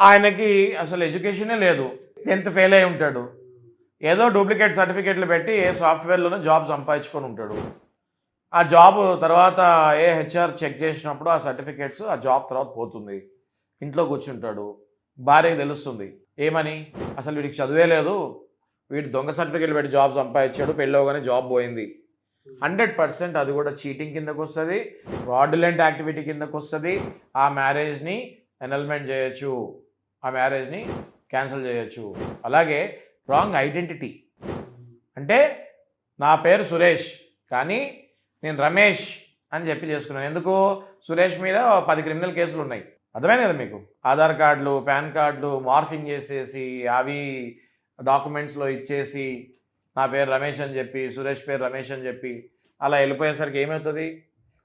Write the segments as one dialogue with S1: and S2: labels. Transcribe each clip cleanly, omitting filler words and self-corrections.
S1: ఆయనకి అసలు ఎడ్యుకేషనే లేదు, 10th ఫెయిల్ అయి ఉంటాడు, ఏదో డూప్లికేట్ సర్టిఫికేట్లు పెట్టి ఏ సాఫ్ట్వేర్లోనే జాబ్ సంపాదించుకొని ఉంటాడు. ఆ జాబ్ తర్వాత ఏ హెచ్ఆర్ చెక్ చేసినప్పుడు ఆ సర్టిఫికేట్స్ ఆ జాబ్ తర్వాత పోతుంది. ఇంట్లో కూర్చుంటాడు. భార్యకి తెలుస్తుంది ఏమని, అసలు వీడికి చదివే లేదు, వీడు దొంగ సర్టిఫికేట్లు పెట్టి జాబ్ సంపాదించాడు, పెళ్ళవగానే జాబ్ పోయింది. 100% అది కూడా చీటింగ్ కిందకు వస్తుంది, ఫ్రాడ్యులెంట్ యాక్టివిటీ కిందకు వస్తుంది. ఆ మ్యారేజ్ని ఎనల్మెంట్ చేయొచ్చు, ఆ మ్యారేజ్ని క్యాన్సిల్ చేయొచ్చు. అలాగే రాంగ్ ఐడెంటిటీ, అంటే నా పేరు సురేష్ కానీ నేను రమేష్ అని చెప్పి చేసుకున్నాను. ఎందుకు? సురేష్ మీద 10 క్రిమినల్ కేసులు ఉన్నాయి. అర్థమైంది కదా మీకు? ఆధార్ కార్డులు, పాన్ కార్డులు మార్ఫింగ్ చేసేసి అవి డాక్యుమెంట్స్లో ఇచ్చేసి నా పేరు రమేష్ అని చెప్పి, సురేష్ పేరు రమేష్ అని చెప్పి అలా వెళ్ళిపోయేసరికి ఏమవుతుంది?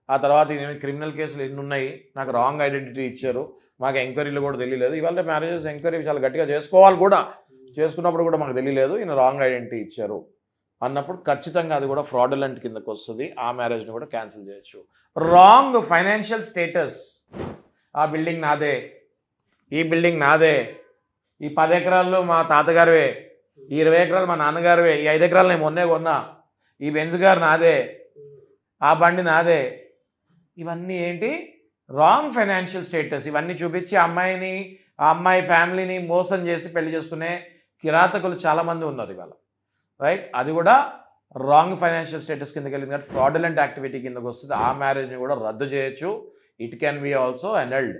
S1: ఆ తర్వాత క్రిమినల్ కేసులు ఎన్ని ఉన్నాయి, నాకు రాంగ్ ఐడెంటిటీ ఇచ్చారు, మాకు ఎంక్వైరీలు కూడా తెలియలేదు. ఇవాళ మ్యారేజెస్ ఎంక్వైరీ చాలా గట్టిగా చేసుకోవాలి కూడా, చేసుకున్నప్పుడు కూడా మాకు తెలియలేదు, ఈయన రాంగ్ ఐడెంటిటీ ఇచ్చారు అన్నప్పుడు ఖచ్చితంగా అది కూడా ఫ్రాడులెంట్ కిందకు వస్తుంది. ఆ మ్యారేజ్ని కూడా క్యాన్సిల్ చేయొచ్చు. రాంగ్ ఫైనాన్షియల్ స్టేటస్, ఆ బిల్డింగ్ నాదే, ఈ బిల్డింగ్ నాదే, ఈ 10 ఎకరాల్లో మా తాతగారివే, ఈ 20 ఎకరాలు మా నాన్నగారివే, ఈ 5 ఎకరాలు నేను మొన్నే కొన్నా, ఈ బెంజ్ గారు నాదే, ఆ బండి నాదే. ఇవన్నీ ఏంటి? Wrong financial status. ఇవన్నీ చూపించి అమ్మాయిని, ఆ అమ్మాయి ఫ్యామిలీని మోసం చేసి పెళ్లి చేసుకునే కిరాతకులు చాలామంది ఉన్నారు ఇవాళ, రైట్? అది కూడా రాంగ్ ఫైనాన్షియల్ స్టేటస్ కిందకి వెళ్ళింది కాబట్టి ఫ్రాడులెంట్ యాక్టివిటీ కిందకు వస్తుంది. ఆ మ్యారేజ్ని కూడా రద్దు చేయొచ్చు. It can be also అన్నల్డ్.